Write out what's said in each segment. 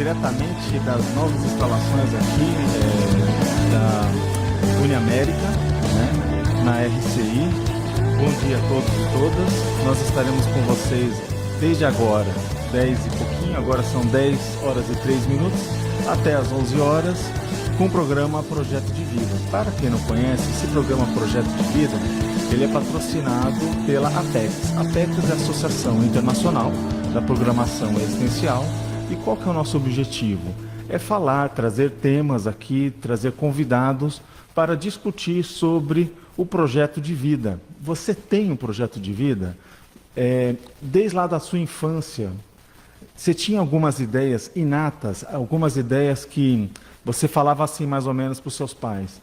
diretamente das novas instalações aqui da Uniamérica, né, na RCI. Bom dia a todos e todas. Nós estaremos com vocês desde agora, 10 e pouquinho, agora são 10 horas e 3 minutos, até às 11 horas, com o programa Projeto de Vida. Para quem não conhece, esse programa Projeto de Vida, ele é patrocinado pela APEX. A APEX é a Associação Internacional da Programação Existencial. E qual que é o nosso objetivo? É falar, trazer temas aqui, trazer convidados para discutir sobre o projeto de vida. Você tem um projeto de vida? Desde lá da sua infância, você tinha algumas ideias inatas, algumas ideias que você falava assim mais ou menos para os seus pais.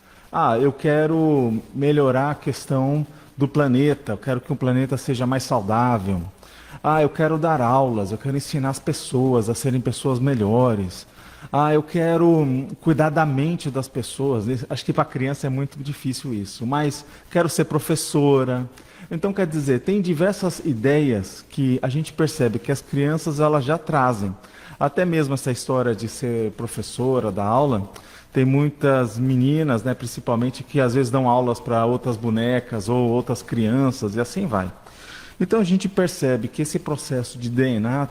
Eu quero melhorar a questão do planeta, eu quero que o planeta seja mais saudável. Eu quero dar aulas, eu quero ensinar as pessoas a serem pessoas melhores. Eu quero cuidar da mente das pessoas. Acho que para a criança é muito difícil isso, mas quero ser professora. Então, quer dizer, tem diversas ideias que a gente percebe que as crianças elas já trazem. Até mesmo essa história de ser professora, dar aula, tem muitas meninas, né, principalmente, que às vezes dão aulas para outras bonecas ou outras crianças e assim vai. Então a gente percebe que esse processo de DNA,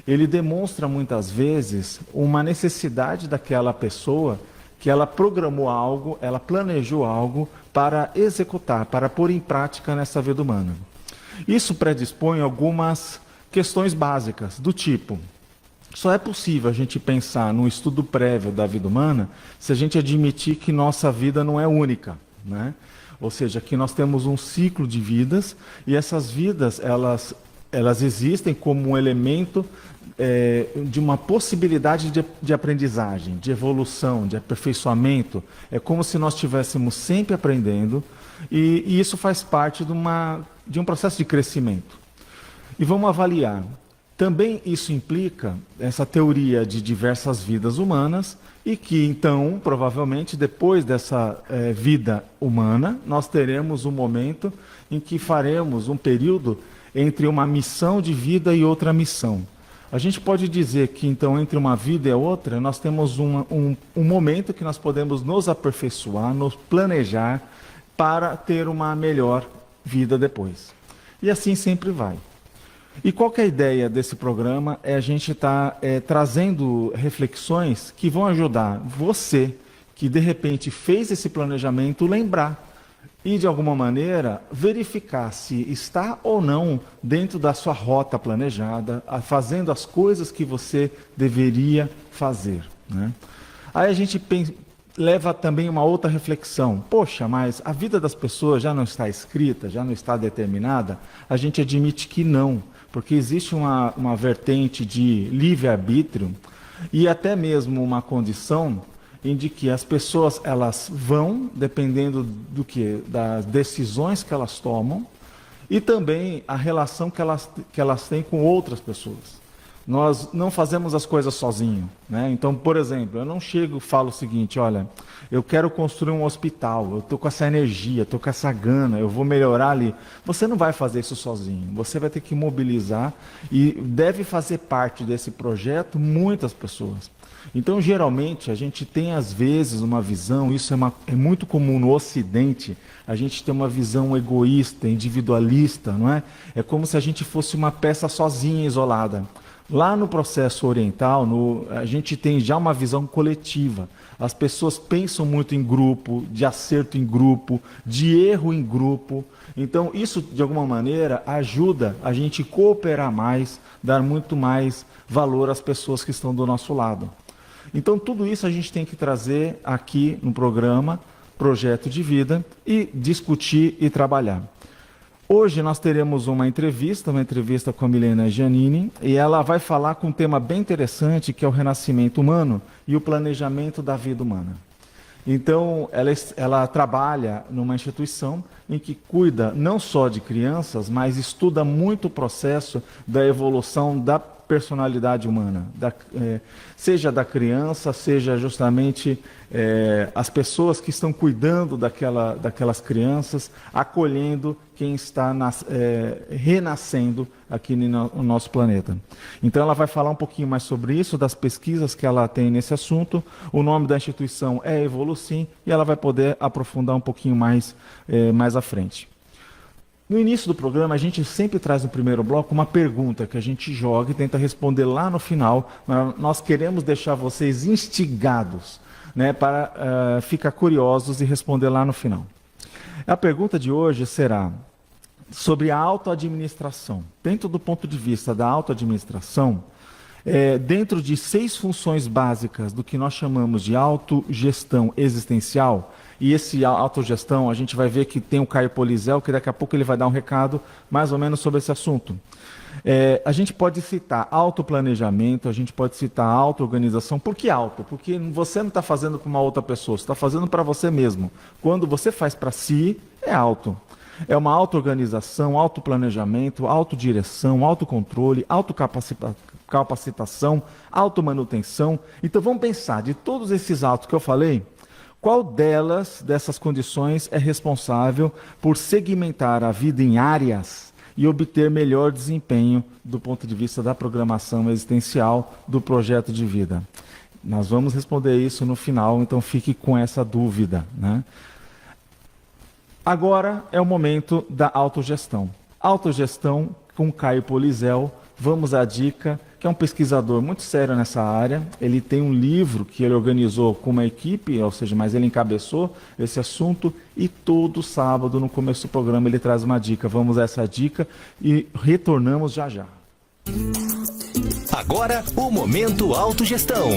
ele demonstra muitas vezes uma necessidade daquela pessoa que ela programou algo, ela planejou algo para executar, para pôr em prática nessa vida humana. Isso predispõe algumas questões básicas, do tipo, só é possível a gente pensar no estudo prévio da vida humana se a gente admitir que nossa vida não é única, né? Ou seja, que nós temos um ciclo de vidas e essas vidas, elas existem como um elemento de uma possibilidade de aprendizagem, de evolução, de aperfeiçoamento. É como se nós estivéssemos sempre aprendendo e isso faz parte de um processo de crescimento. E vamos avaliar. Também isso implica essa teoria de diversas vidas humanas e que, então, provavelmente, depois dessa vida humana, nós teremos um momento em que faremos um período entre uma missão de vida e outra missão. A gente pode dizer que, então, entre uma vida e outra, nós temos um momento que nós podemos nos aperfeiçoar, nos planejar para ter uma melhor vida depois. E assim sempre vai. E qual que é a ideia desse programa? É a gente estar trazendo reflexões que vão ajudar você, que de repente fez esse planejamento, lembrar e de alguma maneira verificar se está ou não dentro da sua rota planejada, fazendo as coisas que você deveria fazer, né? Aí a gente leva também uma outra reflexão. Poxa, mas a vida das pessoas já não está escrita, já não está determinada? A gente admite que não. Porque existe uma vertente de livre-arbítrio e até mesmo uma condição em de que as pessoas elas vão, dependendo das decisões que elas tomam e também a relação que elas têm com outras pessoas. Nós não fazemos as coisas sozinhos, né? Então, por exemplo, eu não chego e falo o seguinte, olha, eu quero construir um hospital, eu estou com essa energia, estou com essa gana, eu vou melhorar ali. Você não vai fazer isso sozinho, você vai ter que mobilizar e deve fazer parte desse projeto muitas pessoas. Então, geralmente, a gente tem às vezes uma visão, isso é muito comum no Ocidente, a gente tem uma visão egoísta, individualista, não é? É como se a gente fosse uma peça sozinha, isolada. Lá no processo oriental, a gente tem já uma visão coletiva. As pessoas pensam muito em grupo, de acerto em grupo, de erro em grupo. Então, isso, de alguma maneira, ajuda a gente cooperar mais, dar muito mais valor às pessoas que estão do nosso lado. Então, tudo isso a gente tem que trazer aqui no programa Projeto de Vida e discutir e trabalhar. Hoje nós teremos uma entrevista com a Milena Giannini, e ela vai falar com um tema bem interessante, que é o renascimento humano e o planejamento da vida humana. Então, ela trabalha numa instituição em que cuida não só de crianças, mas estuda muito o processo da evolução personalidade humana, seja da criança, seja justamente as pessoas que estão cuidando daquelas crianças, acolhendo quem está renascendo aqui no nosso planeta. Então ela vai falar um pouquinho mais sobre isso, das pesquisas que ela tem nesse assunto. O nome da instituição é Evolucim e ela vai poder aprofundar um pouquinho mais à frente. No início do programa, a gente sempre traz no primeiro bloco uma pergunta que a gente joga e tenta responder lá no final. Nós queremos deixar vocês instigados, né, para ficar curiosos e responder lá no final. A pergunta de hoje será sobre a autoadministração. Dentro do ponto de vista da autoadministração, dentro de 6 funções básicas do que nós chamamos de autogestão existencial, e esse autogestão, a gente vai ver que tem o Caio Polizel, que daqui a pouco ele vai dar um recado mais ou menos sobre esse assunto. A gente pode citar autoplanejamento, a gente pode citar autoorganização. Por que auto? Porque você não está fazendo com uma outra pessoa, você está fazendo para você mesmo. Quando você faz para si, é auto. É uma autoorganização, autoplanejamento, autodireção, autocontrole, autocapacitação, automanutenção. Então vamos pensar, de todos esses autos que eu falei, qual dessas condições é responsável por segmentar a vida em áreas e obter melhor desempenho do ponto de vista da programação existencial do projeto de vida? Nós vamos responder isso no final, então fique com essa dúvida, né? Agora é o momento da autogestão. Autogestão com Caio Polizel. Vamos à dica, que é um pesquisador muito sério nessa área. Ele tem um livro que ele organizou com uma equipe, ou seja, mas ele encabeçou esse assunto, e todo sábado, no começo do programa, ele traz uma dica. Vamos a essa dica e retornamos já já. Agora, o Momento Autogestão.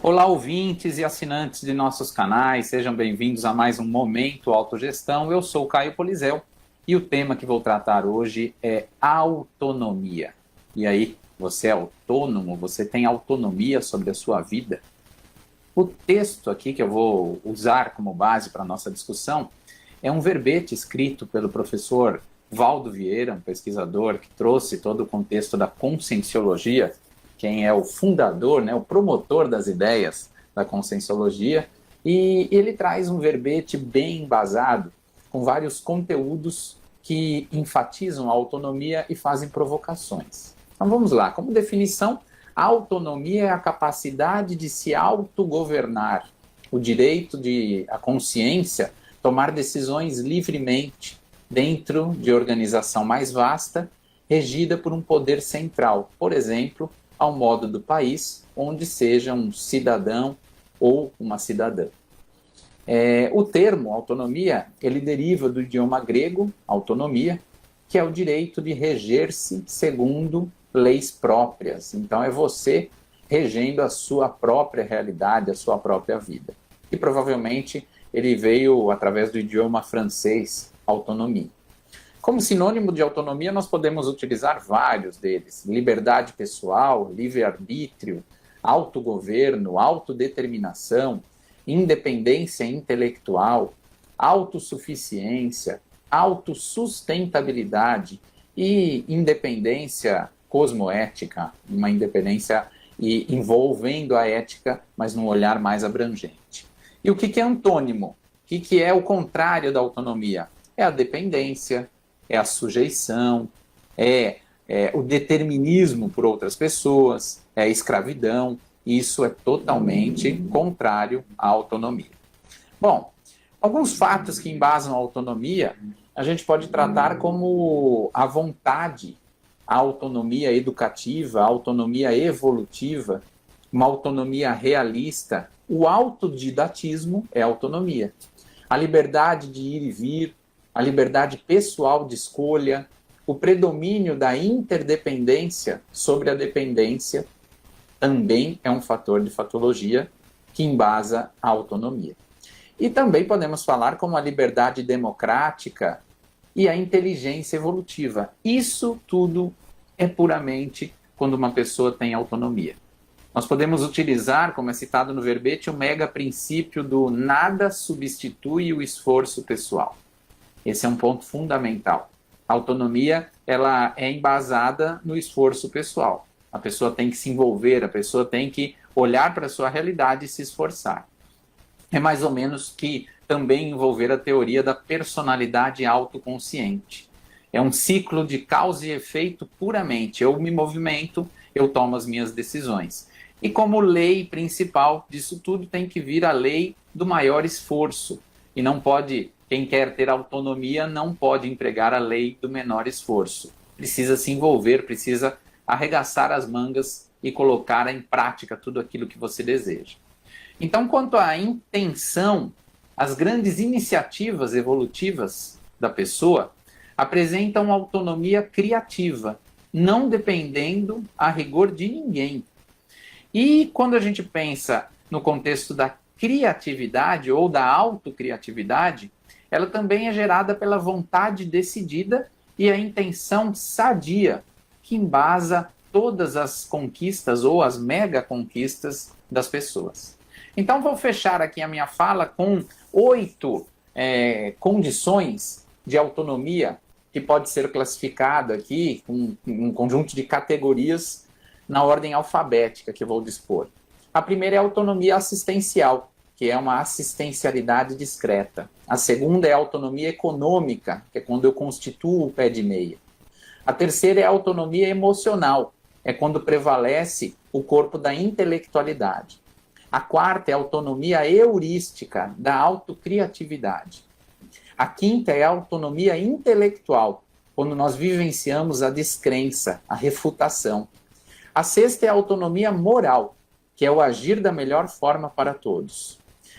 Olá, ouvintes e assinantes de nossos canais, sejam bem-vindos a mais um Momento Autogestão. Eu sou o Caio Polizel e o tema que vou tratar hoje é autonomia. E aí, você é autônomo? Você tem autonomia sobre a sua vida? O texto aqui que eu vou usar como base para a nossa discussão é um verbete escrito pelo professor Valdo Vieira, um pesquisador que trouxe todo o contexto da conscienciologia, quem é o fundador, né, o promotor das ideias da conscienciologia, e ele traz um verbete bem embasado, com vários conteúdos que enfatizam a autonomia e fazem provocações. Então vamos lá, como definição, a autonomia é a capacidade de se autogovernar, o direito de a consciência tomar decisões livremente dentro de organização mais vasta, regida por um poder central, por exemplo, ao modo do país, onde seja um cidadão ou uma cidadã. O termo autonomia, ele deriva do idioma grego, autonomia, que é o direito de reger-se segundo leis próprias. Então é você regendo a sua própria realidade, a sua própria vida. E provavelmente ele veio através do idioma francês, autonomia. Como sinônimo de autonomia, nós podemos utilizar vários deles: liberdade pessoal, livre-arbítrio, autogoverno, autodeterminação, independência intelectual, autossuficiência, autossustentabilidade e independência cosmoética, uma independência envolvendo a ética, mas num olhar mais abrangente. E o que é antônimo? O que é o contrário da autonomia? É a dependência, é a sujeição, é o determinismo por outras pessoas, é a escravidão. Isso é totalmente contrário à autonomia. Bom, alguns fatos que embasam a autonomia, a gente pode tratar como a vontade, a autonomia educativa, a autonomia evolutiva, uma autonomia realista. O autodidatismo é autonomia. A liberdade de ir e vir, a liberdade pessoal de escolha, o predomínio da interdependência sobre a dependência também é um fator de fatologia que embasa a autonomia. E também podemos falar como a liberdade democrática e a inteligência evolutiva. Isso tudo é puramente quando uma pessoa tem autonomia. Nós podemos utilizar, como é citado no verbete, o mega princípio do nada substitui o esforço pessoal. Esse é um ponto fundamental. A autonomia, ela é embasada no esforço pessoal. a pessoa tem que se envolver, a pessoa tem que olhar para a sua realidade e se esforçar. É mais ou menos que também envolver a teoria da personalidade autoconsciente. É um ciclo de causa e efeito puramente. Eu me movimento, eu tomo as minhas decisões. E como lei principal disso tudo, tem que vir a lei do maior esforço. E não pode, quem quer ter autonomia, não pode empregar a lei do menor esforço. Precisa se envolver, precisa arregaçar as mangas e colocar em prática tudo aquilo que você deseja. Então, quanto à intenção, as grandes iniciativas evolutivas da pessoa apresentam autonomia criativa, não dependendo a rigor de ninguém. E quando a gente pensa no contexto da criatividade ou da autocriatividade, ela também é gerada pela vontade decidida e a intenção sadia, que embasa todas as conquistas ou as mega conquistas das pessoas. Então vou fechar aqui a minha fala com 8 condições de autonomia que pode ser classificado aqui com um conjunto de categorias na ordem alfabética que eu vou dispor. A primeira é a autonomia assistencial, que é uma assistencialidade discreta. A segunda é a autonomia econômica, que é quando eu constituo o pé de meia. A terceira é a autonomia emocional, é quando prevalece o corpo da intelectualidade. A quarta é a autonomia heurística, da autocriatividade. A quinta é a autonomia intelectual, quando nós vivenciamos a descrença, a refutação. A sexta é a autonomia moral, que é o agir da melhor forma para todos.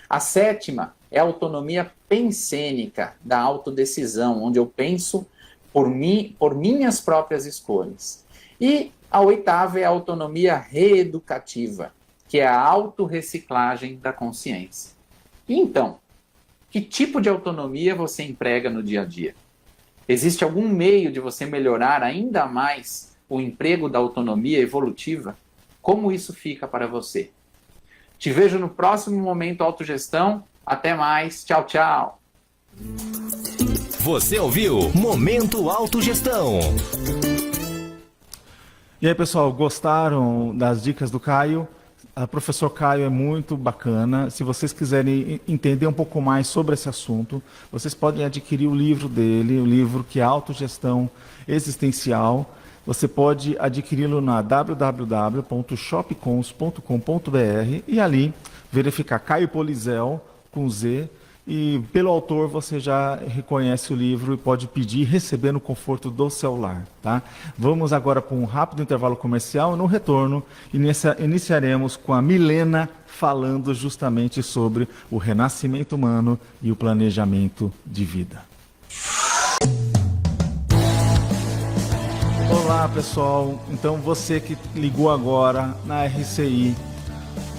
A sétima é a autonomia pensênica, da autodecisão, onde eu penso por minhas próprias escolhas. E a oitava é a autonomia reeducativa, que é a autorreciclagem da consciência. E então, que tipo de autonomia você emprega no dia a dia? Existe algum meio de você melhorar ainda mais o emprego da autonomia evolutiva? Como isso fica para você? Te vejo no próximo Momento Autogestão. Até mais. Tchau, tchau. Você ouviu Momento Autogestão. E aí, pessoal, gostaram das dicas do Caio? O professor Caio é muito bacana. Se vocês quiserem entender um pouco mais sobre esse assunto, vocês podem adquirir o livro dele, o livro que é Autogestão Existencial. Você pode adquiri-lo na www.shopcons.com.br e ali verificar Caio Polizel com Z. E pelo autor você já reconhece o livro e pode pedir e receber no conforto do celular. Tá? Vamos agora para um rápido intervalo comercial. No retorno, iniciaremos com a Milena falando justamente sobre o renascimento humano e o planejamento de vida. Olá, pessoal. Então você que ligou agora na RCI,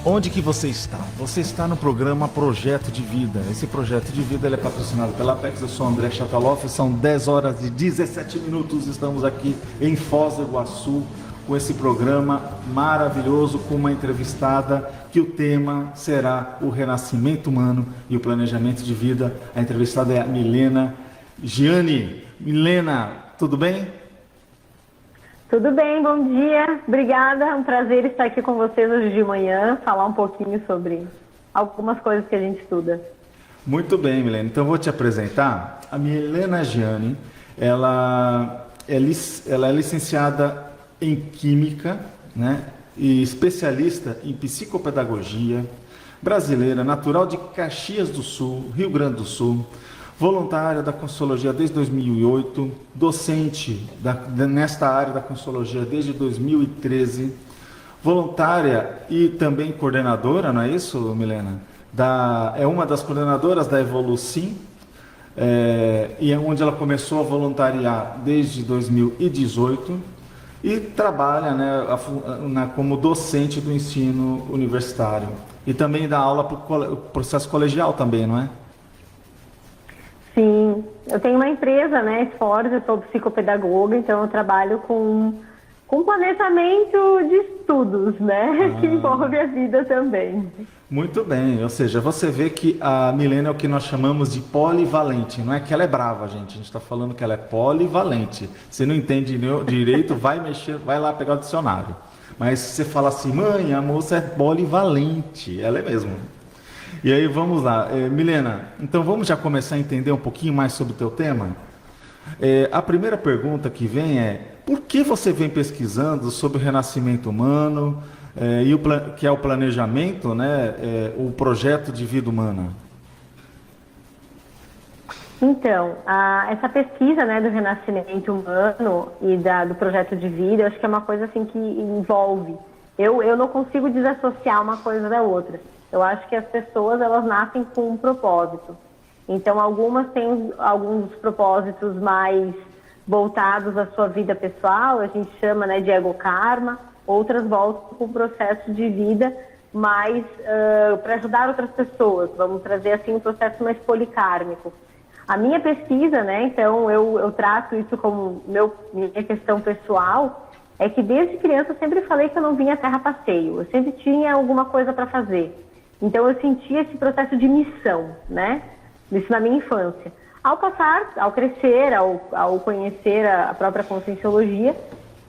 onde que você está? Você está no programa Projeto de Vida. Esse Projeto de Vida ele é patrocinado pela Apex. Eu sou André Chataloff, são 10 horas e 17 minutos. Estamos aqui em Foz do Iguaçu com esse programa maravilhoso, com uma entrevistada que o tema será o renascimento humano e o planejamento de vida. A entrevistada é a Milena Giani. Milena, tudo bem? Tudo bem, bom dia. Obrigada, é um prazer estar aqui com vocês hoje de manhã, falar um pouquinho sobre algumas coisas que a gente estuda. Muito bem, Milena. Então vou te apresentar. A Milena Giani, ela é licenciada em Química, né, e especialista em Psicopedagogia, brasileira, natural de Caxias do Sul, Rio Grande do Sul, voluntária da Consciologia desde 2008, docente nesta área da Consciologia desde 2013, voluntária e também coordenadora, não é isso, Milena? É uma das coordenadoras da Evolucim, e é onde ela começou a voluntariar desde 2018 e trabalha, né, como docente do ensino universitário e também dá aula para o processo colegial também, não é? Sim, eu tenho uma empresa, né, Esforço, eu sou psicopedagoga, então eu trabalho com planejamento de estudos, né, que envolve a vida também. Muito bem, ou seja, você vê que a Milena é o que nós chamamos de polivalente, não é que ela é brava, gente, a gente está falando que ela é polivalente. Se não entende direito, vai lá pegar o dicionário. Mas se você fala assim, mãe, a moça é polivalente, ela é mesmo. E aí vamos lá, Milena, então vamos já começar a entender um pouquinho mais sobre o teu tema? A primeira pergunta que vem é, por que você vem pesquisando sobre o renascimento humano, que é o planejamento, né, o projeto de vida humana? Então, essa pesquisa, né, do renascimento humano e do projeto de vida, eu acho que é uma coisa assim que envolve. Eu não consigo desassociar uma coisa da outra. Eu acho que as pessoas, elas nascem com um propósito. Então, algumas têm alguns propósitos mais voltados à sua vida pessoal, a gente chama, né, de ego-karma, outras voltam com um processo de vida mais para ajudar outras pessoas, vamos trazer assim um processo mais policármico. A minha pesquisa, né, então eu trato isso como minha questão pessoal, é que desde criança eu sempre falei que eu não vinha à Terra a passeio, eu sempre tinha alguma coisa para fazer. Então eu sentia esse processo de missão, né, isso na minha infância. Ao crescer, ao conhecer a própria conscienciologia,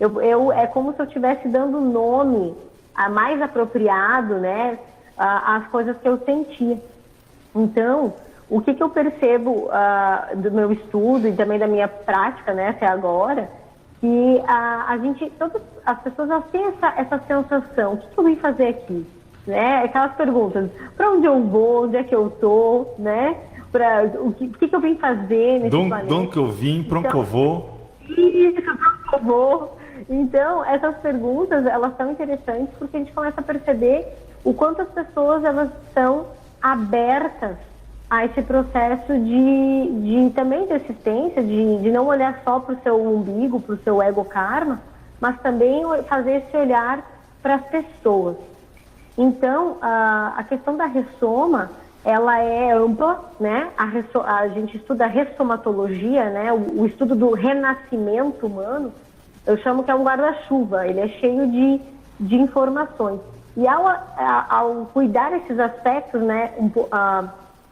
é como se eu estivesse dando nome mais apropriado, né, às coisas que eu sentia. Então, o que eu percebo do meu estudo e também da minha prática, né, até agora, que todas as pessoas elas têm essa sensação, o que eu vim fazer aqui? Né? Aquelas perguntas, para onde eu vou, onde é que eu estou, né? O que eu vim fazer nesse planeta? De onde que eu vim, para onde que eu vou? Isso, para onde que eu vou? Então, essas perguntas, elas são interessantes porque a gente começa a perceber o quanto as pessoas elas estão abertas a esse processo também de existência, de não olhar só para o seu umbigo, para o seu ego-karma, mas também fazer esse olhar para as pessoas. Então, a questão da ressoma, ela é ampla, né? A gente estuda a ressomatologia, né? O estudo do renascimento humano, eu chamo que é um guarda-chuva, ele é cheio de informações. E ao cuidar esses aspectos, né?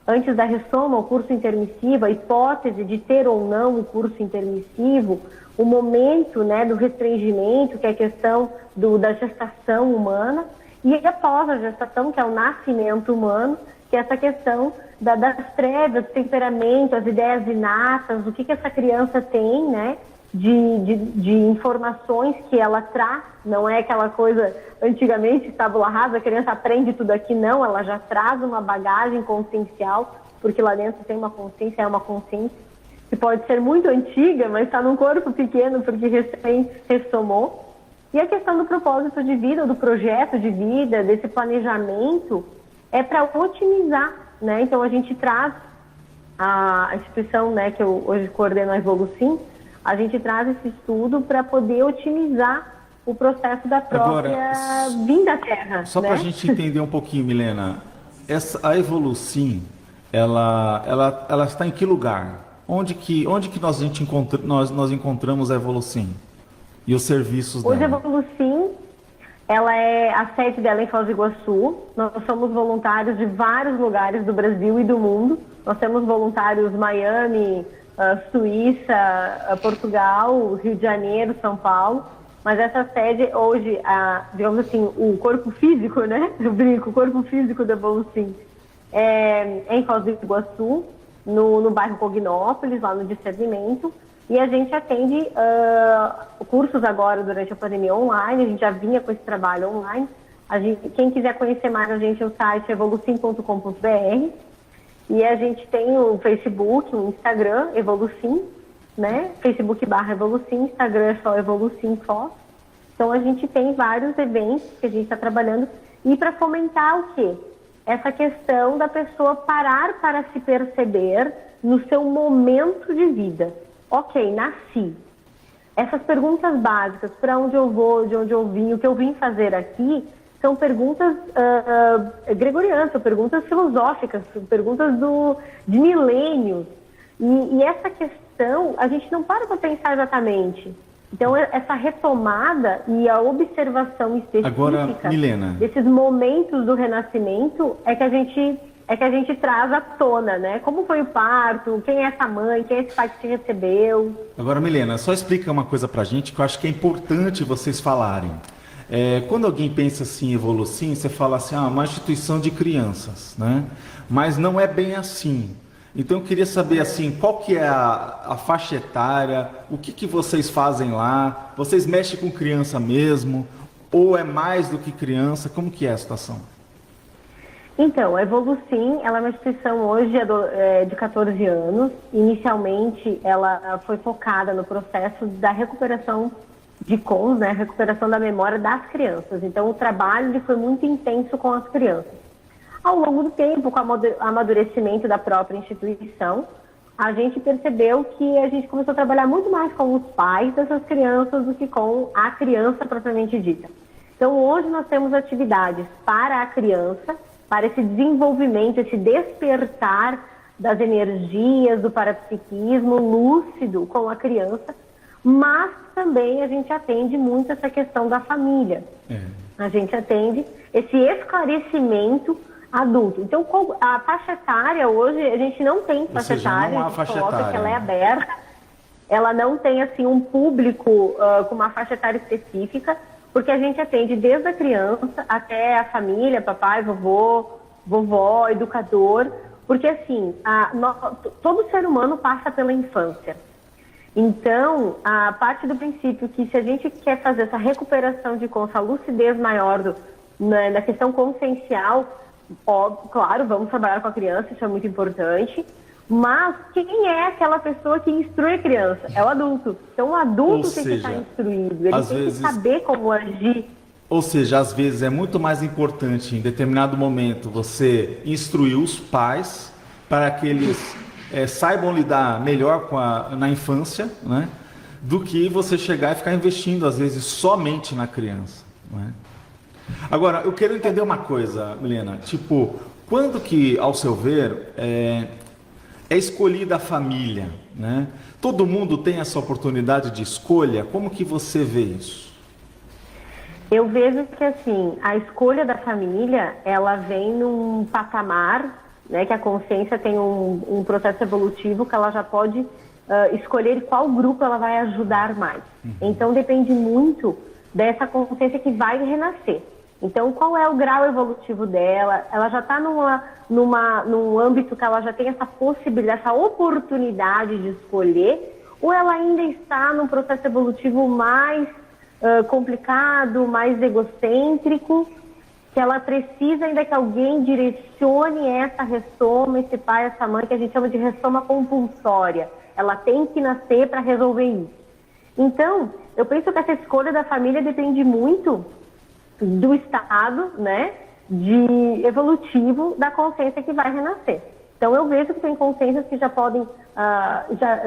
Antes da ressoma, o curso intermissivo, a hipótese de ter ou não o curso intermissivo, o momento, né, do restringimento, que é a questão da gestação humana, e após a gestação, que é o nascimento humano, que é essa questão das trevas, do temperamento, as ideias inatas, o que essa criança tem, né, de informações que ela traz, não é aquela coisa, antigamente, tábula rasa, a criança aprende tudo aqui, não, ela já traz uma bagagem consciencial, porque lá dentro tem uma consciência, é uma consciência que pode ser muito antiga, mas está num corpo pequeno porque recém ressomou. E a questão do propósito de vida, do projeto de vida, desse planejamento, é para otimizar, né? Então a gente traz a instituição, né, que eu hoje coordeno a Evolucim, a gente traz esse estudo para poder otimizar o processo da própria vinda à Terra. Só, né? Para a gente entender um pouquinho, Milena, a Evolucim, ela está em que lugar? Onde que nós encontramos a Evolucim e os serviços dela? Hoje a Evolucim, a sede dela é em Foz do Iguaçu. Nós somos voluntários de vários lugares do Brasil e do mundo. Nós temos voluntários Miami, Suíça, Portugal, Rio de Janeiro, São Paulo, mas essa sede hoje, digamos assim, o corpo físico, né? Eu brinco, o corpo físico da Evolucim é em Foz do Iguaçu, no bairro Cognópolis, lá no discernimento, e a gente atende cursos agora durante a pandemia online, a gente já vinha com esse trabalho online. Quem quiser conhecer mais a gente, o site é evolucim.com.br. E a gente tem o Facebook, o Instagram, Evolucim, né? Facebook/Evolucim, Instagram é só Evolucim Foz. Então a gente tem vários eventos que a gente está trabalhando. E para fomentar o quê? Essa questão da pessoa parar para se perceber no seu momento de vida. Ok, nasci. Essas perguntas básicas, para onde eu vou, de onde eu vim, o que eu vim fazer aqui, são perguntas gregorianas, são perguntas filosóficas, são perguntas de milênios. E essa questão, a gente não para pensar exatamente. Então, essa retomada e a observação específica agora, Milena, desses momentos do renascimento é que a gente traz à tona, né? Como foi o parto, quem é essa mãe, quem é esse pai que te recebeu. Agora, Milena, só explica uma coisa pra gente que eu acho que é importante vocês falarem. Quando alguém pensa assim em Evolucim, você fala assim, uma instituição de crianças, né? Mas não é bem assim. Então eu queria saber assim, qual que é a faixa etária, o que vocês fazem lá? Vocês mexem com criança mesmo? Ou é mais do que criança? Como que é a situação? Então, a Evolucim, ela é uma instituição hoje de 14 anos. Inicialmente, ela foi focada no processo da recuperação de CONS, né, recuperação da memória das crianças. Então, o trabalho foi muito intenso com as crianças. Ao longo do tempo, com o amadurecimento da própria instituição, a gente percebeu que a gente começou a trabalhar muito mais com os pais dessas crianças do que com a criança propriamente dita. Então, hoje nós temos atividades para a criança, para esse desenvolvimento, esse despertar das energias, do parapsiquismo lúcido com a criança, mas também a gente atende muito essa questão da família. A gente atende esse esclarecimento adulto. Então, a faixa etária hoje, a gente não tem faixa etária, não há faixa coloca etária. que ela é aberta, ela não tem assim um público com uma faixa etária específica, porque a gente atende desde a criança até a família, papai, vovó, educador, porque assim, todo ser humano passa pela infância. Então, a parte do princípio que se a gente quer fazer essa recuperação de consciência, lucidez maior na questão consciencial, claro, vamos trabalhar com a criança, isso é muito importante, mas quem é aquela pessoa que instrui a criança? É o adulto. Então, o adulto tem que estar instruído, ele tem que saber como agir. Ou seja, às vezes é muito mais importante, em determinado momento, você instruir os pais para que eles saibam lidar melhor na infância, né? Do que você chegar e ficar investindo, às vezes, somente na criança. Né? Agora, eu quero entender uma coisa, Milena. Tipo, quando que, ao seu ver, é escolhida a família, né? Todo mundo tem essa oportunidade de escolha? Como que você vê isso? Eu vejo que, assim, a escolha da família, ela vem num patamar, né, que a consciência tem um processo evolutivo que ela já pode escolher qual grupo ela vai ajudar mais. Então, depende muito dessa consciência que vai renascer. Então, qual é o grau evolutivo dela? Ela já está num âmbito que ela já tem essa possibilidade, essa oportunidade de escolher, ou ela ainda está num processo evolutivo mais complicado, mais egocêntrico, que ela precisa ainda que alguém direcione essa ressoma, esse pai, essa mãe, que a gente chama de ressoma compulsória. Ela tem que nascer para resolver isso. Então, eu penso que essa escolha da família depende muito do estado, né, de evolutivo da consciência que vai renascer. Então, eu vejo que tem consciências que já podem,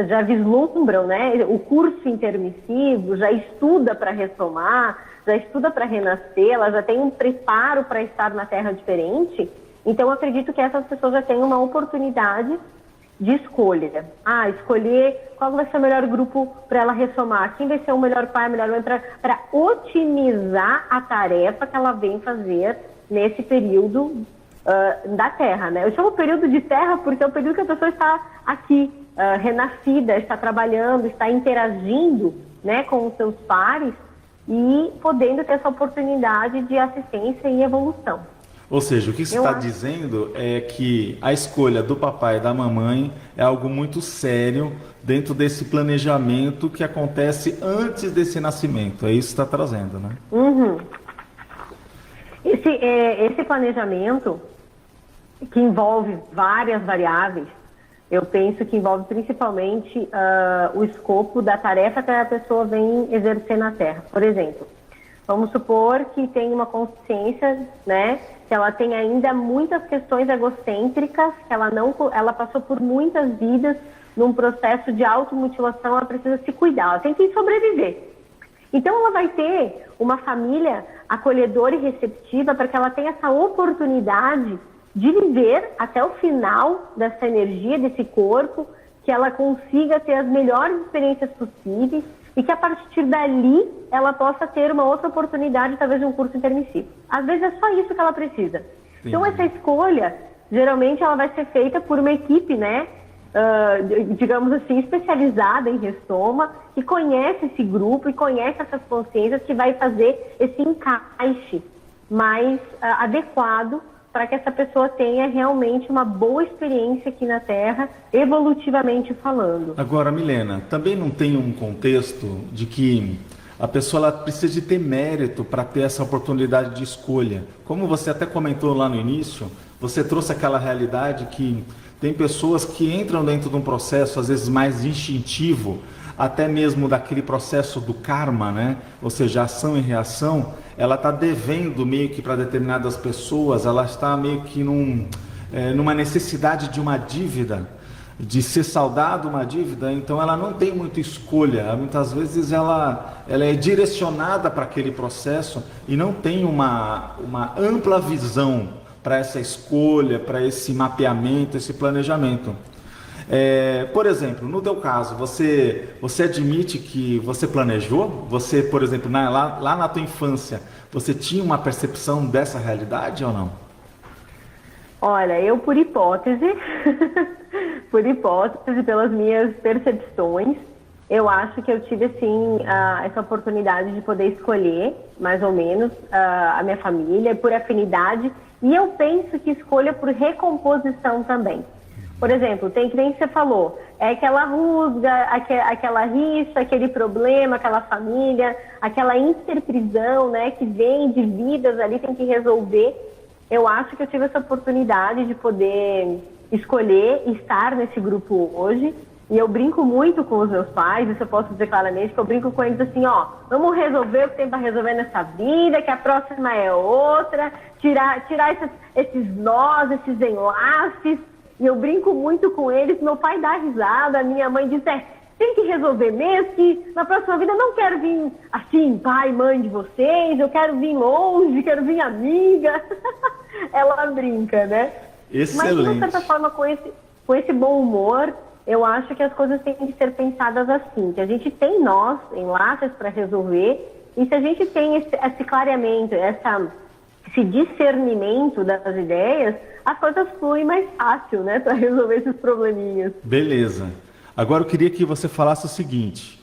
já vislumbram, né, o curso intermissivo, já estuda para ressomar, já estuda para renascer, ela já tem um preparo para estar na Terra diferente. Então, eu acredito que essas pessoas já têm uma oportunidade de escolha. Escolher qual vai ser o melhor grupo para ela ressomar, quem vai ser o melhor pai, a melhor mãe, para otimizar a tarefa que ela vem fazer nesse período da Terra, né? Eu chamo período de Terra porque é o período que a pessoa está aqui, renascida, está trabalhando, está interagindo, né, com os seus pares e podendo ter essa oportunidade de assistência e evolução. Ou seja, o que você está dizendo é que a escolha do papai e da mamãe é algo muito sério dentro desse planejamento que acontece antes desse nascimento. É isso que está trazendo, né? Uhum. Esse planejamento, que envolve várias variáveis, eu penso que envolve principalmente o escopo da tarefa que a pessoa vem exercer na Terra. Por exemplo, vamos supor que tem uma consciência, né, que ela tem ainda muitas questões egocêntricas, que ela passou por muitas vidas num processo de automutilação, ela precisa se cuidar, ela tem que sobreviver. Então ela vai ter uma família acolhedora e receptiva para que ela tenha essa oportunidade de viver até o final dessa energia, desse corpo, que ela consiga ter as melhores experiências possíveis e que a partir dali ela possa ter uma outra oportunidade, talvez de um curso intermissivo. Às vezes é só isso que ela precisa. Sim. Então essa escolha, geralmente ela vai ser feita por uma equipe, né, digamos assim, especializada em ressoma, que conhece esse grupo e conhece essas consciências, que vai fazer esse encaixe mais adequado para que essa pessoa tenha realmente uma boa experiência aqui na Terra, evolutivamente falando. Agora, Milena, também não tem um contexto de que a pessoa ela precisa de ter mérito para ter essa oportunidade de escolha. Como você até comentou lá no início, você trouxe aquela realidade que tem pessoas que entram dentro de um processo, às vezes mais instintivo, até mesmo daquele processo do karma, né? Ou seja, ação e reação, ela está devendo meio que para determinadas pessoas, ela está meio que numa necessidade de uma dívida, de ser saldado uma dívida, então ela não tem muita escolha, muitas vezes ela é direcionada para aquele processo e não tem uma ampla visão para essa escolha, para esse mapeamento, esse planejamento. Por exemplo, no teu caso, você admite que você planejou? Você, por exemplo, lá na tua infância, você tinha uma percepção dessa realidade ou não? Olha, eu por hipótese, pelas minhas percepções, eu acho que eu tive, assim, essa oportunidade de poder escolher, mais ou menos, a minha família, por afinidade, e eu penso que escolha por recomposição também. Por exemplo, tem que nem você falou, é aquela rusga, aquela rixa, aquele problema, aquela família, aquela interprisão, né, que vem de vidas ali, tem que resolver. Eu acho que eu tive essa oportunidade de poder escolher estar nesse grupo hoje, e eu brinco muito com os meus pais, isso eu posso dizer claramente, que eu brinco com eles assim, ó, vamos resolver o que tem para resolver nessa vida, que a próxima é outra, tirar esses nós, esses enlaces. E eu brinco muito com eles, meu pai dá risada, minha mãe diz, tem que resolver mesmo, que na próxima vida eu não quero vir assim, pai, mãe de vocês, eu quero vir longe, quero vir amiga. Ela brinca, né? Excelente. Mas, de certa forma, com esse bom humor, eu acho que as coisas têm que ser pensadas assim, que a gente tem nós, enlaces para resolver, e se a gente tem esse clareamento, esse discernimento das ideias, as coisas fluem mais fácil, né, para resolver esses probleminhas. Beleza. Agora eu queria que você falasse o seguinte,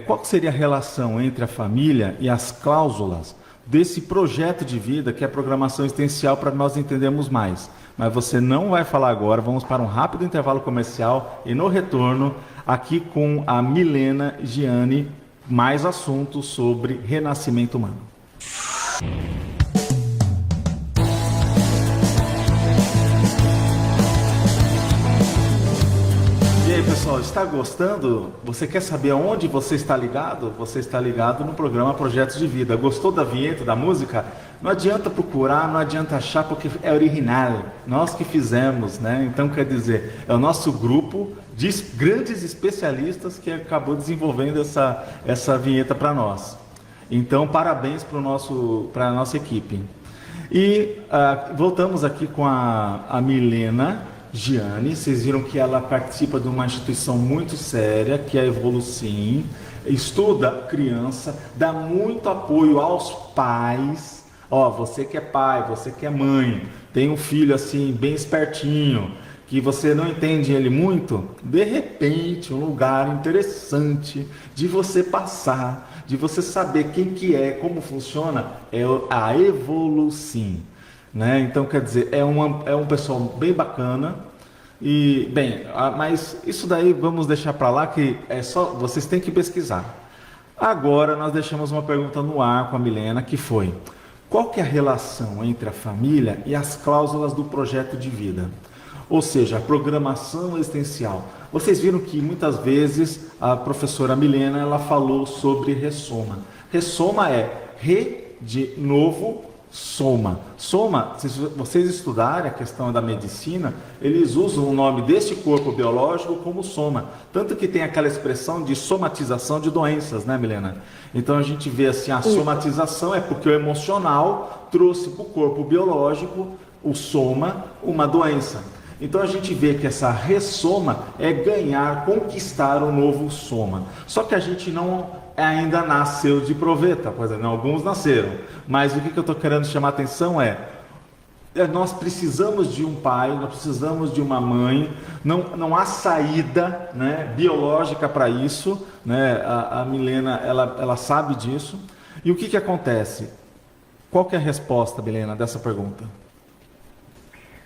qual seria a relação entre a família e as cláusulas desse projeto de vida que é a programação existencial, para nós entendermos mais. Mas você não vai falar agora, vamos para um rápido intervalo comercial e no retorno, aqui com a Milena Giani, mais assuntos sobre renascimento humano. E aí, pessoal, está gostando? Você quer saber aonde você está ligado? Você está ligado no programa Projetos de Vida. Gostou da vinheta, da música? Não adianta procurar, não adianta achar, porque é original. Nós que fizemos, né? Então, quer dizer, é o nosso grupo de grandes especialistas que acabou desenvolvendo essa vinheta para nós. Então, parabéns para a nossa equipe. E voltamos aqui com a Milena Giani. Vocês viram que ela participa de uma instituição muito séria, que é a Evolucim, estuda criança, dá muito apoio aos pais. Você que é pai, você que é mãe, tem um filho assim, bem espertinho, que você não entende ele muito, de repente, um lugar interessante de você passar, de você saber quem que é, como funciona, é a Evolucim. Né? Então, quer dizer, é um pessoal bem bacana. E, bem, mas isso daí vamos deixar para lá, que vocês têm que pesquisar. Agora nós deixamos uma pergunta no ar com a Milena, que foi: qual que é a relação entre a família e as cláusulas do projeto de vida? Ou seja, a programação existencial. Vocês viram que muitas vezes a professora Milena ela falou sobre ressoma. Ressoma é de novo, soma. Soma, se vocês estudarem a questão da medicina, eles usam o nome deste corpo biológico como soma. Tanto que tem aquela expressão de somatização de doenças, né, Milena? Então a gente vê assim, a somatização é porque o emocional trouxe para o corpo biológico, o soma, uma doença. Então a gente vê que essa ressoma é ganhar, conquistar um novo soma. Só que a gente não ainda nasceu de proveta, por exemplo, alguns nasceram. Mas o que eu estou querendo chamar a atenção é nós precisamos de um pai, nós precisamos de uma mãe, não há saída, né, biológica para isso, né? A Milena, ela sabe disso. E o que acontece? Qual que é a resposta, Milena, dessa pergunta?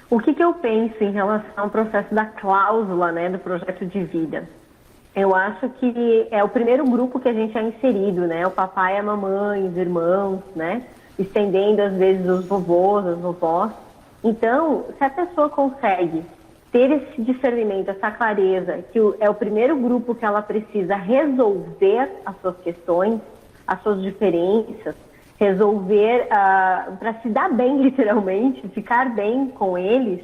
O que eu penso em relação ao processo da cláusula, né, do projeto de vida? Eu acho que é o primeiro grupo que a gente é inserido, né? O papai, a mamãe, os irmãos, né? Estendendo, às vezes, os vovôs, as vovós. Então, se a pessoa consegue ter esse discernimento, essa clareza, que é o primeiro grupo que ela precisa resolver as suas questões, as suas diferenças, resolver para se dar bem, literalmente, ficar bem com eles,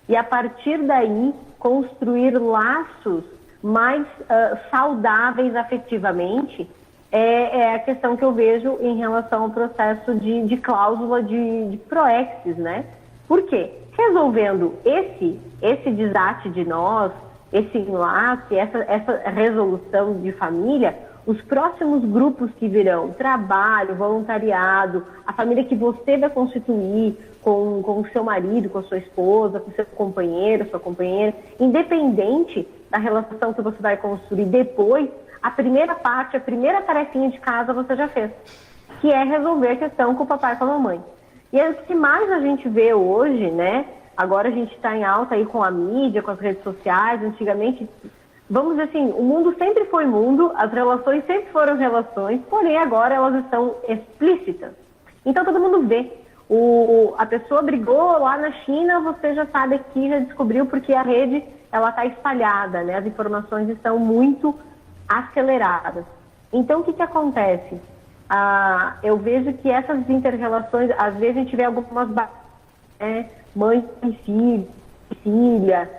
e a partir daí construir laços mais saudáveis afetivamente, é a questão que eu vejo em relação ao processo de cláusula de proexis, né? Por quê? Resolvendo esse desate de nós, esse enlace, essa resolução de família, os próximos grupos que virão, trabalho, voluntariado, a família que você vai constituir com o seu marido, com a sua esposa, com o seu companheiro, sua companheira, independente da relação que você vai construir depois, a primeira parte, a primeira tarefinha de casa você já fez, que é resolver a questão com o papai e com a mamãe. E é o que mais a gente vê hoje, né? Agora a gente está em alta aí com a mídia, com as redes sociais. Antigamente, vamos dizer assim, o mundo sempre foi mundo, as relações sempre foram relações, porém agora elas estão explícitas. Então todo mundo vê. A pessoa brigou lá na China, você já sabe aqui, já descobriu, porque a rede ela está espalhada, né? As informações estão muito aceleradas. Então o que acontece? Eu vejo que essas inter-relações, às vezes a gente vê algumas mãe e filho, filha,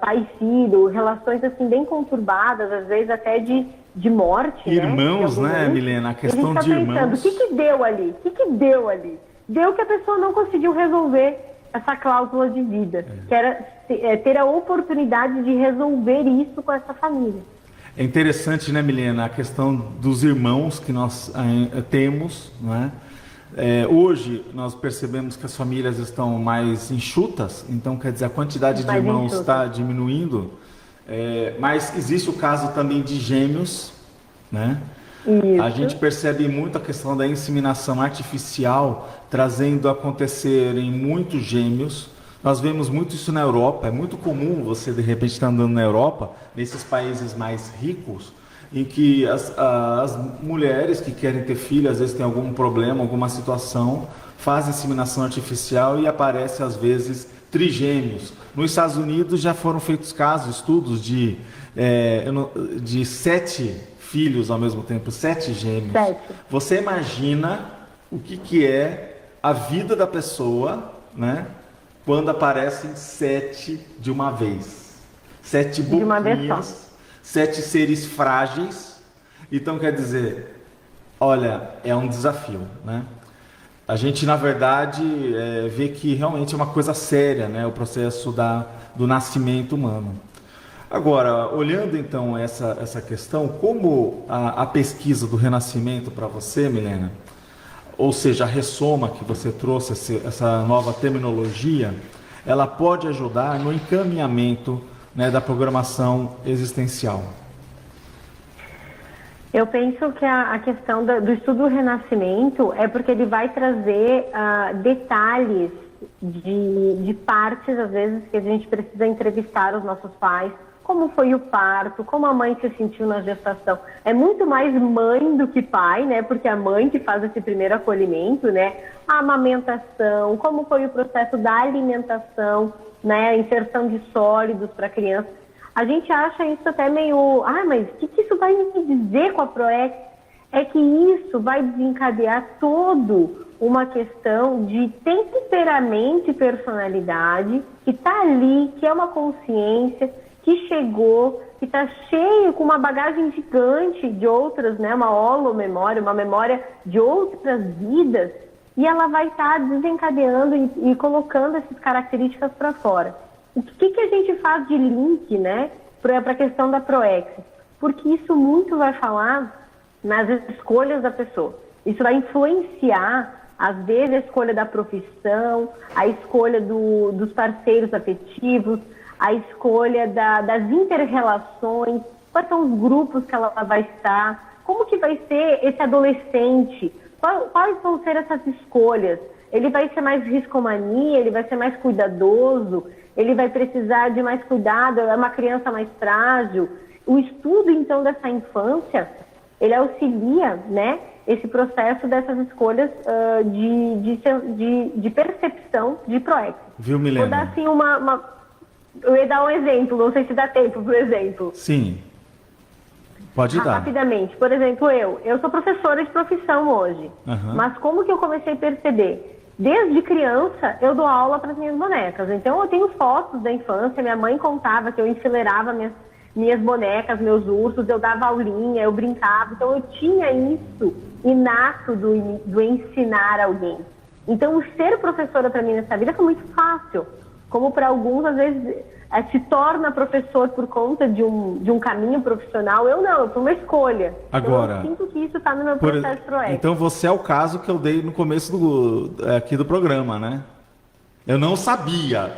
pai e filho, relações assim bem conturbadas, às vezes até de morte. Irmãos, né, Milena? A questão de irmãos. O que deu ali? O que deu ali? Deu que a pessoa não conseguiu resolver essa cláusula de vida, que era ter a oportunidade de resolver isso com essa família. É interessante, né, Milena, a questão dos irmãos que nós temos, não é? Hoje nós percebemos que as famílias estão mais enxutas, então quer dizer, a quantidade de irmãos está diminuindo, mas existe o caso também de gêmeos, né? Isso. A gente percebe muito a questão da inseminação artificial trazendo a acontecer em muitos gêmeos. Nós vemos muito isso na Europa, é muito comum você de repente estar andando na Europa, nesses países mais ricos, em que as mulheres que querem ter filho, às vezes tem algum problema, alguma situação, fazem inseminação artificial e aparecem às vezes trigêmeos. Nos Estados Unidos já foram feitos casos, estudos de 7 filhos ao mesmo tempo, 7 gêmeos. 7. Você imagina o que é a vida da pessoa, né? Quando aparecem 7 de uma vez. 7 boquinhas, 7 seres frágeis. Então, quer dizer, olha, é um desafio, né? A gente, na verdade, vê que realmente é uma coisa séria, né? O processo do nascimento humano. Agora, olhando então essa questão, como a pesquisa do renascimento para você, Milena, ou seja, a ressoma que você trouxe, essa nova terminologia, ela pode ajudar no encaminhamento, né, da programação existencial? Eu penso que a questão do estudo do renascimento é porque ele vai trazer detalhes de partes, às vezes, que a gente precisa entrevistar os nossos pais, como foi o parto, como a mãe se sentiu na gestação. É muito mais mãe do que pai, né? Porque é a mãe que faz esse primeiro acolhimento, né? A amamentação, como foi o processo da alimentação, né? A inserção de sólidos para a criança. A gente acha isso até meio... mas o que isso vai me dizer com a PROEX? É que isso vai desencadear todo uma questão de temperamento e personalidade que está ali, que é uma consciência, que chegou, que está cheio, com uma bagagem gigante de outras, né, uma holomemória, uma memória de outras vidas, e ela vai estar desencadeando e colocando essas características para fora. O que a gente faz de link, né, para a questão da PROEX? Porque isso muito vai falar nas escolhas da pessoa. Isso vai influenciar Às vezes a escolha da profissão, a escolha dos parceiros afetivos, a escolha das inter-relações, quais são os grupos que ela vai estar, como que vai ser esse adolescente, quais vão ser essas escolhas. Ele vai ser mais riscomania, ele vai ser mais cuidadoso, ele vai precisar de mais cuidado, é uma criança mais frágil. O estudo, então, dessa infância, ele auxilia, né, esse processo dessas escolhas de percepção de proexo. Viu, Milena? Vou dar, assim, eu ia dar um exemplo, não sei se dá tempo para o exemplo. Sim, pode dar. Rapidamente. Por exemplo, eu sou professora de profissão hoje, mas como que eu comecei a perceber? Desde criança, eu dou aula para as minhas bonecas. Então, eu tenho fotos da infância, minha mãe contava que eu enfileirava minhas bonecas, meus ursos, eu dava aulinha, eu brincava. Então, eu tinha isso inato do ensinar alguém. Então, o ser professora para mim nessa vida foi muito fácil. Como para alguns, às vezes, se torna professor por conta de um caminho profissional. Eu não, foi uma escolha. Agora, então, eu sinto que isso está no meu processo proético. Então, você é o caso que eu dei no começo aqui do programa, né? Eu não sabia,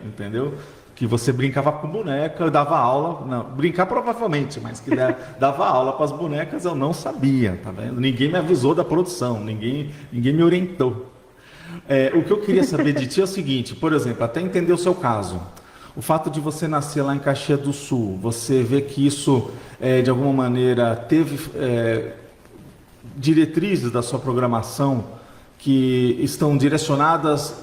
entendeu? Que você brincava com boneca, eu dava aula, não, brincar provavelmente, mas que dava aula com as bonecas eu não sabia, tá vendo? Ninguém me avisou da produção, ninguém me orientou. O que eu queria saber de ti é o seguinte, por exemplo, até entender o seu caso. O fato de você nascer lá em Caxias do Sul, você vê que isso, de alguma maneira, teve diretrizes da sua programação que estão direcionadas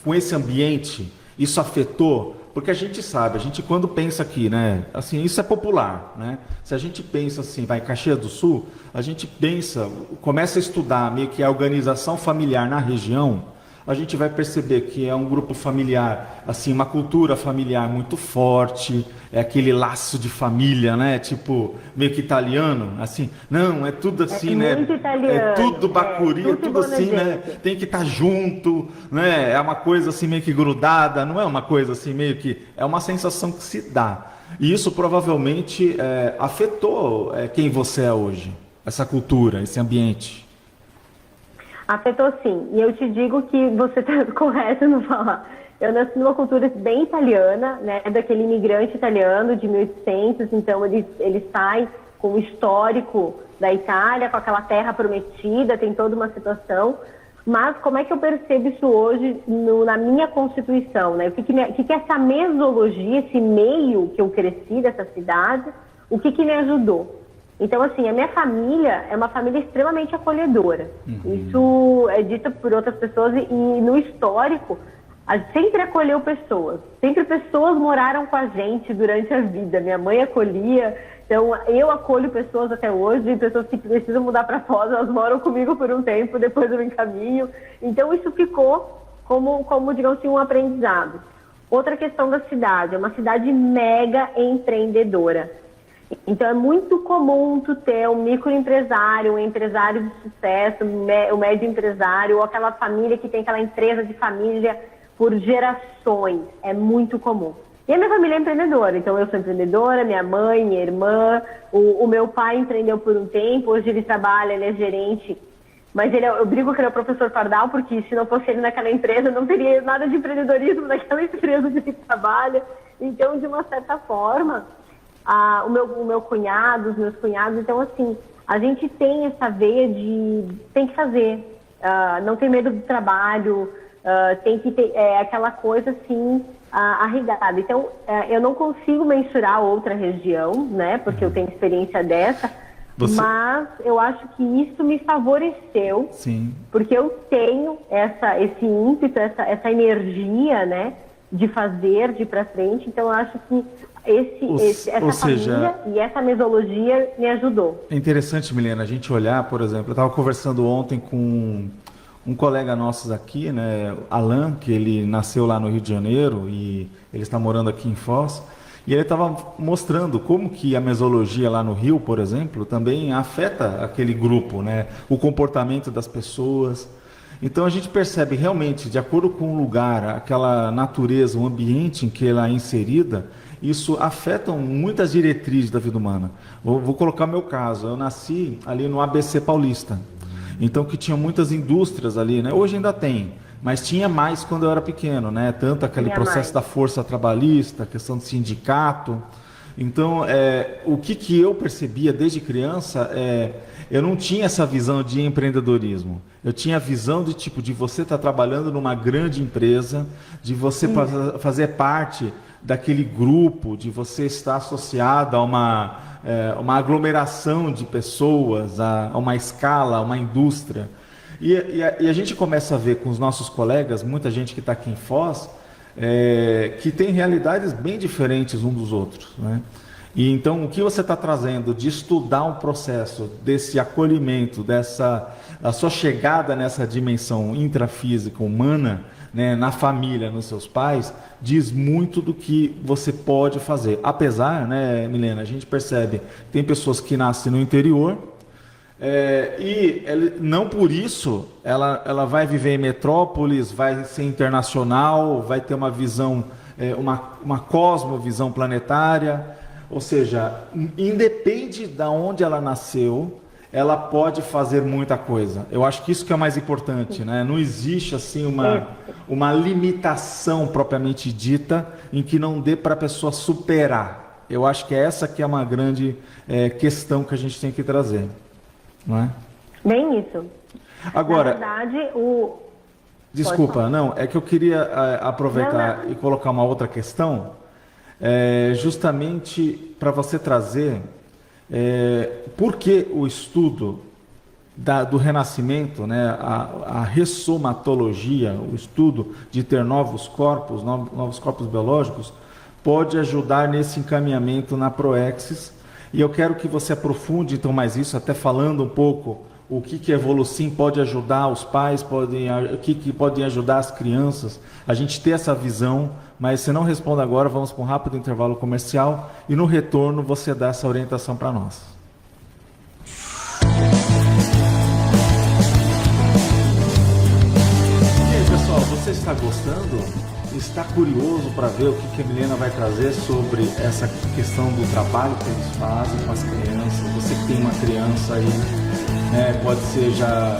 com esse ambiente, isso afetou? Porque a gente sabe, a gente quando pensa aqui, né, assim, isso é popular, né? Se a gente pensa assim, vai em Caxias do Sul, a gente pensa, começa a estudar meio que a organização familiar na região, a gente vai perceber que é um grupo familiar, assim, uma cultura familiar muito forte, é aquele laço de família, né? Tipo, meio que italiano, assim. Não, é tudo assim, né? Muito italiano. É tudo bacuri, é tudo assim, né? Tem que estar junto, né? É uma coisa assim meio que grudada, não é uma coisa assim meio que... É uma sensação que se dá. E isso provavelmente afetou quem você é hoje, essa cultura, esse ambiente. Afetou sim, e eu te digo que você está correto no falar. Eu nasci numa cultura bem italiana, né, daquele imigrante italiano de 1800, então ele sai com o histórico da Itália, com aquela terra prometida, tem toda uma situação. Mas como é que eu percebo isso hoje na minha constituição, né? O que essa mesologia, esse meio que eu cresci dessa cidade, o que me ajudou? Então, assim, a minha família é uma família extremamente acolhedora. Isso é dito por outras pessoas e no histórico, a gente sempre acolheu pessoas. Sempre pessoas moraram com a gente durante a vida. Minha mãe acolhia, então eu acolho pessoas até hoje, pessoas que precisam mudar para Foz, elas moram comigo por um tempo, depois eu encaminho. Então, isso ficou como digamos assim, um aprendizado. Outra questão da cidade, é uma cidade mega empreendedora. Então, é muito comum tu ter um microempresário, um empresário de sucesso, o médio empresário, ou aquela família que tem aquela empresa de família por gerações. É muito comum. E a minha família é empreendedora. Então, eu sou empreendedora, minha mãe, minha irmã, o meu pai empreendeu por um tempo, hoje ele trabalha, ele é gerente. Mas eu brigo que ele é o professor Pardal, porque se não fosse ele naquela empresa, não teria nada de empreendedorismo naquela empresa onde ele trabalha. Então, de uma certa forma... o meu cunhado, os meus cunhados, então assim, a gente tem essa veia tem que fazer, não tem medo do trabalho, tem que ter aquela coisa assim, arraigada. Então, eu não consigo mensurar outra região, né, porque eu tenho experiência dessa, mas eu acho que isso me favoreceu, sim, porque eu tenho esse ímpeto, essa energia, né, de fazer, de ir para frente, então eu acho que essa família e essa mesologia me ajudou. É interessante, Milena, a gente olhar, por exemplo, eu estava conversando ontem com um colega nosso aqui, né, Alan, que ele nasceu lá no Rio de Janeiro e ele está morando aqui em Foz, e ele estava mostrando como que a mesologia lá no Rio, por exemplo, também afeta aquele grupo, né, o comportamento das pessoas. Então a gente percebe realmente, de acordo com o lugar, aquela natureza, o ambiente em que ela é inserida, isso afeta muitas diretrizes da vida humana. Vou colocar meu caso. Eu nasci ali no ABC Paulista. Então que tinha muitas indústrias ali, né? Hoje ainda tem, mas tinha mais quando eu era pequeno, né? Tanto aquele processo da força trabalhista, a questão do sindicato. Então, o que eu percebia desde criança eu não tinha essa visão de empreendedorismo. Eu tinha a visão de você estar trabalhando numa grande empresa, de você fazer parte daquele grupo, de você estar associado a uma aglomeração de pessoas, a uma escala, a uma indústria. E a gente começa a ver com os nossos colegas, muita gente que está aqui em Foz, que tem realidades bem diferentes uns dos outros, né? E então o que você está trazendo de estudar um processo desse acolhimento, a sua chegada nessa dimensão intrafísica humana, né, na família, nos seus pais, diz muito do que você pode fazer. Apesar, né, Milena, a gente percebe que tem pessoas que nascem no interior, não por isso ela vai viver em metrópoles, vai ser internacional, vai ter uma visão, uma cosmovisão planetária. Ou seja, independe de onde ela nasceu, ela pode fazer muita coisa. Eu acho que isso que é mais importante, né? Não existe assim uma limitação propriamente dita em que não dê para a pessoa superar. Eu acho que essa que é uma grande questão que a gente tem que trazer. Não é? Bem isso. Agora, na verdade, desculpa, não, é que eu queria aproveitar e colocar uma outra questão, justamente para você trazer por que o estudo do renascimento, né, a ressomatologia, o estudo de ter novos corpos biológicos, pode ajudar nesse encaminhamento na Proexis. E eu quero que você aprofunde então mais isso, até falando um pouco o que a Evolucim pode ajudar os pais, o que podem ajudar as crianças, a gente ter essa visão, mas se não responde agora, vamos para um rápido intervalo comercial e no retorno você dá essa orientação para nós. E aí, pessoal, você está gostando? Está curioso para ver o que a Milena vai trazer sobre essa questão do trabalho que eles fazem com as crianças? Você que tem uma criança aí, pode ser já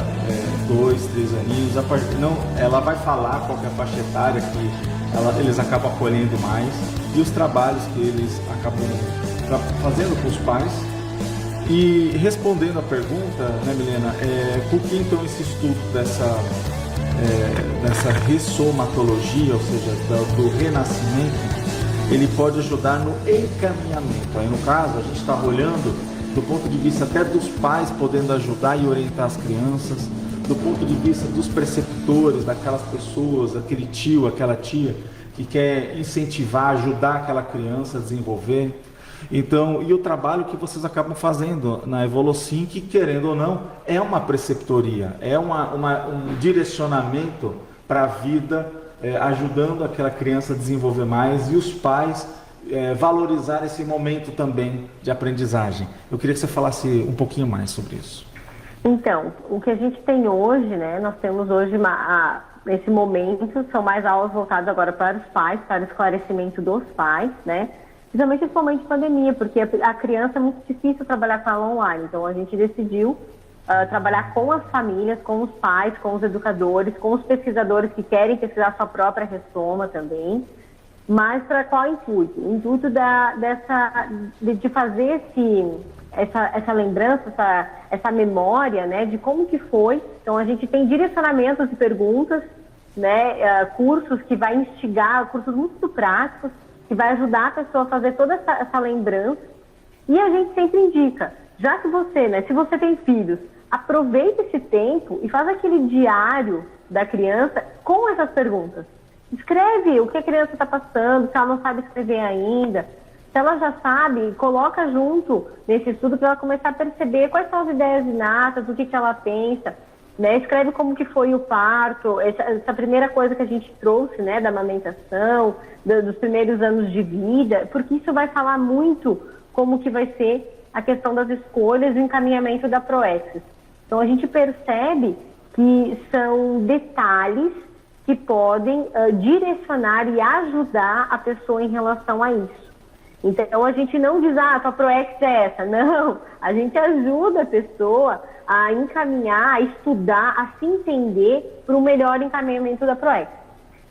2, 3 aninhos, ela vai falar qual que é a faixa etária que eles acabam acolhendo mais e os trabalhos que eles acabam fazendo com os pais. E respondendo a pergunta, né, Milena, por que então esse estudo dessa ressomatologia, ou seja, do renascimento, ele pode ajudar no encaminhamento. Aí no caso, a gente está olhando do ponto de vista até dos pais podendo ajudar e orientar as crianças, do ponto de vista dos preceptores, daquelas pessoas, aquele tio, aquela tia que quer incentivar, ajudar aquela criança a desenvolver. Então, e o trabalho que vocês acabam fazendo na Evolucim, que querendo ou não, é uma preceptoria, é um direcionamento para a vida, ajudando aquela criança a desenvolver mais e os pais valorizar esse momento também de aprendizagem. Eu queria que você falasse um pouquinho mais sobre isso. Então, o que a gente tem hoje, né, nós temos hoje esse momento, são mais aulas voltadas agora para os pais, para o esclarecimento dos pais, né? Principalmente nesse momento de pandemia, porque a criança é muito difícil trabalhar com ela online. Então, a gente decidiu trabalhar com as famílias, com os pais, com os educadores, com os pesquisadores que querem pesquisar sua própria ressoma também. Mas para qual intuito? O intuito de fazer essa lembrança, essa memória, né, de como que foi. Então, a gente tem direcionamentos de perguntas, né, cursos que vai instigar, cursos muito práticos, que vai ajudar a pessoa a fazer toda essa lembrança. E a gente sempre indica, já que você, né, se você tem filhos, aproveita esse tempo e faz aquele diário da criança com essas perguntas. Escreve o que a criança está passando, se ela não sabe escrever ainda. Se ela já sabe, coloca junto nesse estudo para ela começar a perceber quais são as ideias inatas, o que ela pensa. Né? Escreve como que foi o parto, essa primeira coisa que a gente trouxe, né, da amamentação, dos primeiros anos de vida, porque isso vai falar muito como que vai ser a questão das escolhas e o encaminhamento da Proexis. Então, a gente percebe que são detalhes que podem direcionar e ajudar a pessoa em relação a isso. Então, a gente não diz, tua Proexis é essa. Não, a gente ajuda a pessoa a encaminhar, a estudar, a se entender para o melhor encaminhamento da ProEx.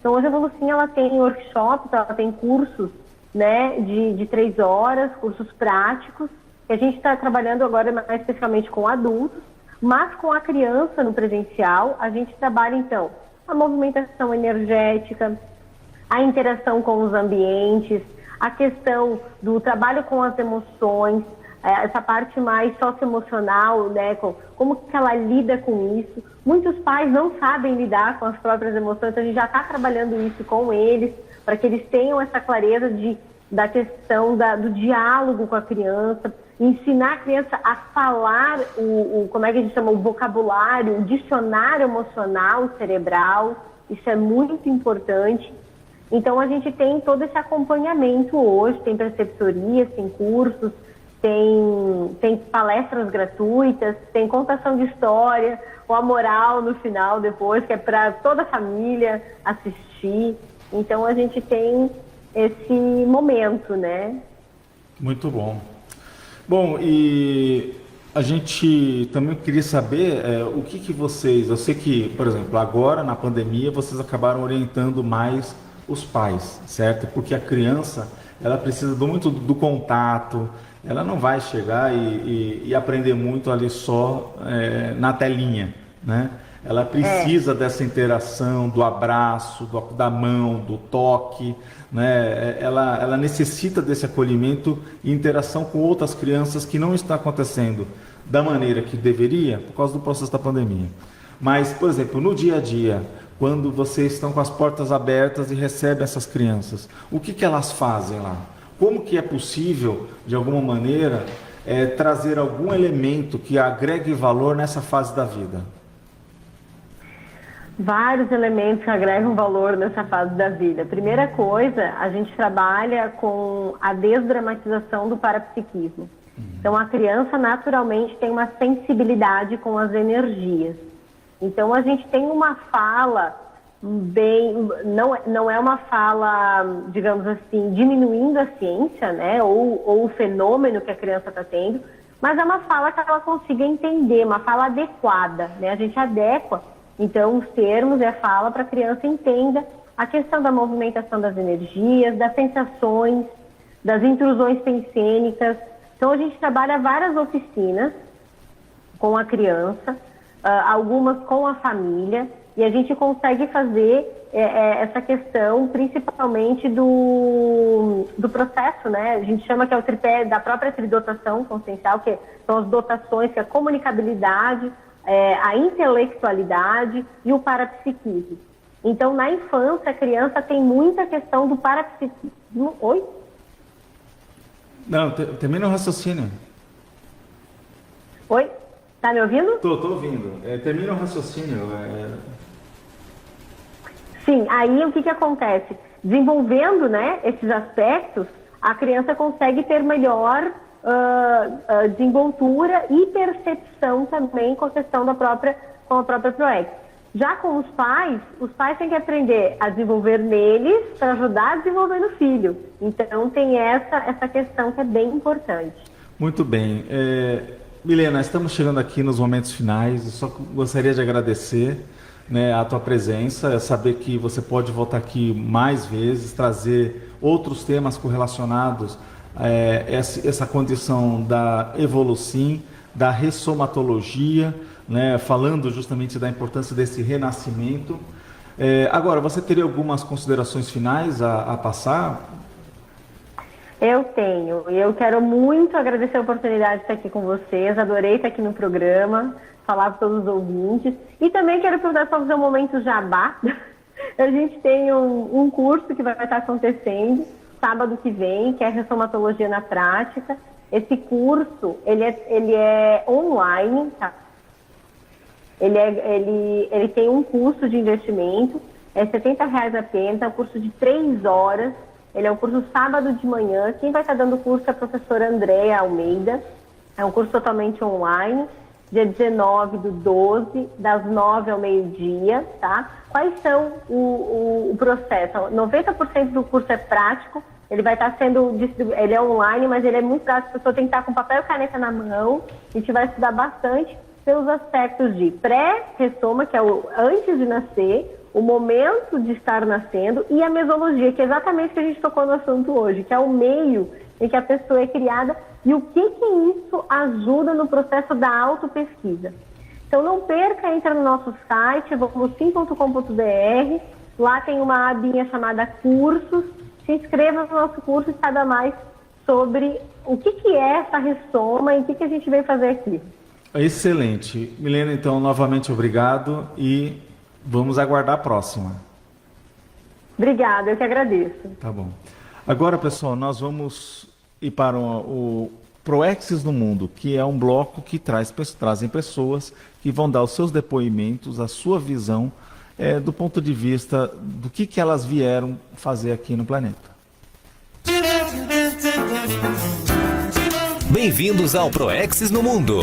Então, hoje a Evolucim, ela tem workshops, ela tem cursos, né, de 3 horas, cursos práticos, que a gente está trabalhando agora mais especificamente com adultos, mas com a criança no presencial, a gente trabalha, então, a movimentação energética, a interação com os ambientes, a questão do trabalho com as emoções, essa parte mais socioemocional, né, como que ela lida com isso. Muitos pais não sabem lidar com as próprias emoções, então a gente já está trabalhando isso com eles, para que eles tenham essa clareza da questão do diálogo com a criança, ensinar a criança a falar como é que a gente chama, o vocabulário, o dicionário emocional cerebral, isso é muito importante. Então a gente tem todo esse acompanhamento hoje, tem preceptorias, tem cursos, tem palestras gratuitas, tem contação de história, ou a moral no final depois, que é para toda a família assistir. Então a gente tem esse momento, né? Muito bom. Bom, e a gente também queria saber o que vocês... Eu sei que, por exemplo, agora na pandemia vocês acabaram orientando mais os pais, certo? Porque a criança, ela precisa muito do contato, ela não vai chegar e aprender muito ali só na telinha, né? Ela precisa dessa interação, do abraço, da mão, do toque, né? Ela necessita desse acolhimento e interação com outras crianças que não está acontecendo da maneira que deveria por causa do processo da pandemia. Mas, por exemplo, no dia a dia, quando vocês estão com as portas abertas e recebem essas crianças, o que elas fazem lá? Como que é possível, de alguma maneira, trazer algum elemento que agregue valor nessa fase da vida? Vários elementos que agregam valor nessa fase da vida. Primeira coisa, a gente trabalha com a desdramatização do parapsiquismo. Então, a criança naturalmente tem uma sensibilidade com as energias. Então, a gente tem uma fala não é uma fala, digamos assim, diminuindo a ciência, né, ou o fenômeno que a criança está tendo, mas é uma fala que ela consiga entender, uma fala adequada, né? A gente adequa, então, os termos e a fala para a criança entenda a questão da movimentação das energias, das sensações, das intrusões pensênicas. Então, a gente trabalha várias oficinas com a criança, algumas com a família, e a gente consegue fazer essa questão principalmente do processo, né? A gente chama que é o tripé da própria tridotação consciencial, que são as dotações, que é a comunicabilidade, a intelectualidade e o parapsiquismo. Então, na infância, a criança tem muita questão do parapsiquismo. Oi? Não, termina o raciocínio. Oi? Tá me ouvindo? Tô ouvindo. Termina o raciocínio. Sim, aí o que acontece? Desenvolvendo, né, esses aspectos, a criança consegue ter melhor desenvoltura e percepção também com a questão com a própria ProEx. Já com os pais têm que aprender a desenvolver neles para ajudar a desenvolver no filho. Então tem essa questão que é bem importante. Muito bem. Milena, estamos chegando aqui nos momentos finais. Eu só gostaria de agradecer, né, a tua presença, saber que você pode voltar aqui mais vezes, trazer outros temas correlacionados a essa condição da Evolucim, da ressomatologia, né, falando justamente da importância desse renascimento. Agora, você teria algumas considerações finais a passar? Eu tenho, e eu quero muito agradecer a oportunidade de estar aqui com vocês, adorei estar aqui no programa, falar para todos os ouvintes, e também quero aproveitar para fazer um momento jabá. A gente tem um curso que vai estar acontecendo sábado que vem, que é Ressomatologia na Prática. Esse curso, ele é online, tá? Ele tem um custo de investimento, é R$70 apenas, é um curso de 3 horas, ele é um curso sábado de manhã. Quem vai estar dando o curso é a professora Andréa Almeida, é um curso totalmente online, dia 19/12, das 9 ao meio-dia, tá? Quais são o processo? 90% do curso é prático, ele vai estar sendo distribuído, ele é online, mas ele é muito prático, a pessoa tem que estar com papel e caneta na mão, a gente vai estudar bastante, pelos aspectos de pré-ressoma, que é o antes de nascer, o momento de estar nascendo, e a mesologia, que é exatamente o que a gente tocou no assunto hoje, que é o meio em que a pessoa é criada e o que isso ajuda no processo da autopesquisa. Então não perca, entra no nosso site, vamossim.com.br, lá tem uma abinha chamada cursos, se inscreva no nosso curso e saiba mais sobre o que é essa ressoma e o que a gente veio fazer aqui. Excelente. Milena, então, novamente obrigado e vamos aguardar a próxima. Obrigada, eu que agradeço. Tá bom. Agora, pessoal, nós vamos ir para o Proexis no Mundo, que é um bloco que trazem pessoas que vão dar os seus depoimentos, a sua visão do ponto de vista do que elas vieram fazer aqui no planeta. Bem-vindos ao Proexis no Mundo.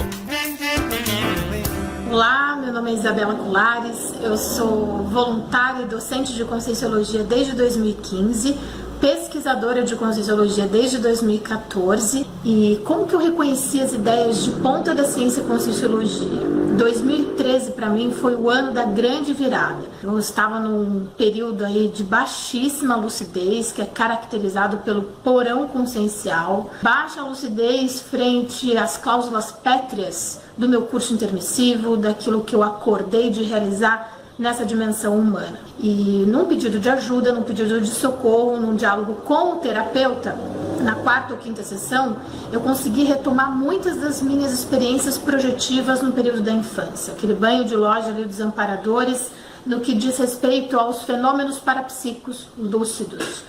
Olá, meu nome é Isabela Colares, eu sou voluntária e docente de Conscienciologia desde 2015, pesquisadora de Conscienciologia desde 2014. E como que eu reconheci as ideias de ponta da ciência Conscienciologia? 2013 para mim foi o ano da grande virada. Eu estava num período aí de baixíssima lucidez, que é caracterizado pelo porão consciencial, baixa lucidez frente às cláusulas pétreas do meu curso intermissivo, daquilo que eu acordei de realizar nessa dimensão humana. E num pedido de ajuda, num pedido de socorro, num diálogo com o terapeuta, na 4ª ou 5ª sessão, eu consegui retomar muitas das minhas experiências projetivas no período da infância. Aquele banho de loja ali dos amparadores, no que diz respeito aos fenômenos parapsíquicos lúcidos.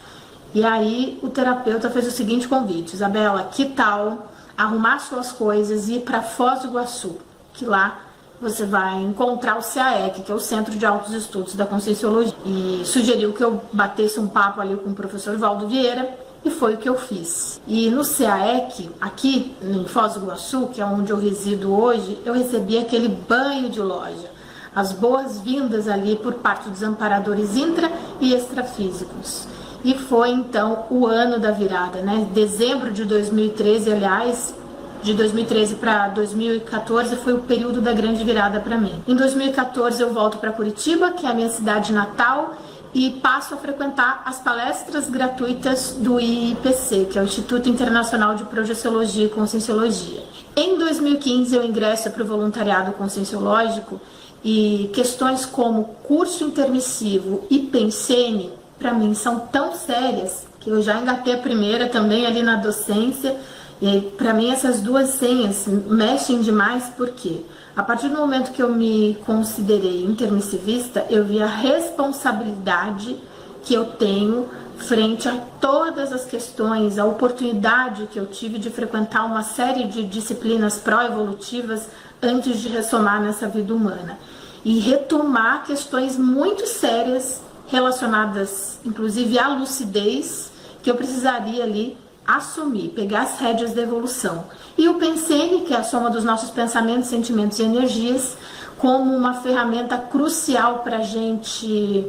E aí o terapeuta fez o seguinte convite: Isabela, que tal arrumar suas coisas e ir para Foz do Iguaçu, que lá você vai encontrar o CAEC, que é o Centro de Altos Estudos da Conscienciologia. E sugeriu que eu batesse um papo ali com o professor Valdo Vieira, e foi o que eu fiz. E no CAEC, aqui em Foz do Iguaçu, que é onde eu resido hoje, eu recebi aquele banho de loja, as boas-vindas ali por parte dos amparadores intra e extrafísicos. E foi então o ano da virada, né? Dezembro de 2013, aliás, de 2013 para 2014 foi o período da grande virada para mim. Em 2014 eu volto para Curitiba, que é a minha cidade natal, e passo a frequentar as palestras gratuitas do IIPC, que é o Instituto Internacional de Projeciologia e Conscienciologia. Em 2015 eu ingresso para o voluntariado conscienciológico, e questões como curso intermissivo e pensene, para mim, são tão sérias que eu já engatei a primeira também ali na docência. E para mim essas duas senhas mexem demais, porque a partir do momento que eu me considerei intermissivista, eu vi a responsabilidade que eu tenho frente a todas as questões, a oportunidade que eu tive de frequentar uma série de disciplinas pró-evolutivas antes de ressomar nessa vida humana. E retomar questões muito sérias relacionadas, inclusive, à lucidez, que eu precisaria ali assumir, pegar as rédeas da evolução. E o Pensene, que é a soma dos nossos pensamentos, sentimentos e energias, como uma ferramenta crucial para a gente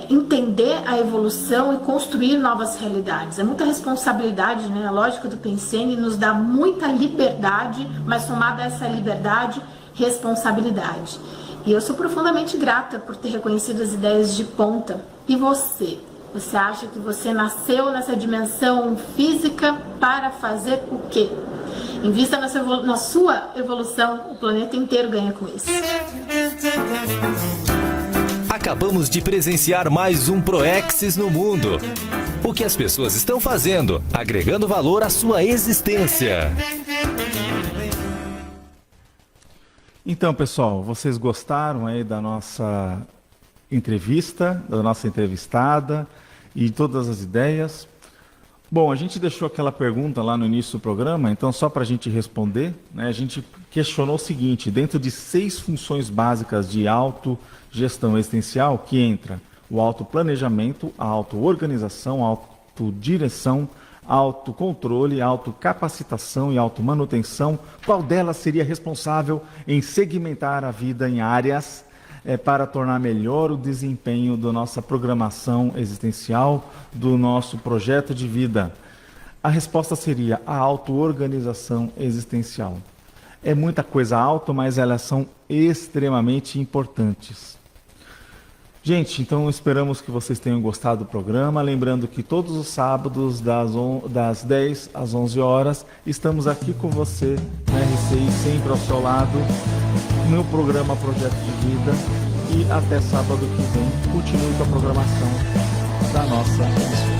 entender a evolução e construir novas realidades. É muita responsabilidade, né? A lógica do Pensene nos dá muita liberdade, mas somada a essa liberdade, responsabilidade. E eu sou profundamente grata por ter reconhecido as ideias de ponta. E você? Você acha que você nasceu nessa dimensão física para fazer o quê? Invista na sua evolução, o planeta inteiro ganha com isso. Acabamos de presenciar mais um Proexis no Mundo. O que as pessoas estão fazendo, agregando valor à sua existência. Então, pessoal, vocês gostaram aí da nossa entrevista, da nossa entrevistada e todas as ideias? Bom, a gente deixou aquela pergunta lá no início do programa, então só para a gente responder, né, a gente questionou o seguinte: dentro de 6 funções básicas de autogestão existencial, que entra o autoplanejamento, a autoorganização, a autodireção, autocontrole, autocapacitação e automanutenção, qual delas seria responsável em segmentar a vida em áreas para tornar melhor o desempenho da nossa programação existencial, do nosso projeto de vida? A resposta seria a autoorganização existencial. É muita coisa alta, mas elas são extremamente importantes. Gente, então esperamos que vocês tenham gostado do programa. Lembrando que todos os sábados, das 10 às 11 horas, estamos aqui com você na RCI, sempre ao seu lado, no programa Projeto de Vida. E até sábado que vem, continue com a programação da nossa emissora.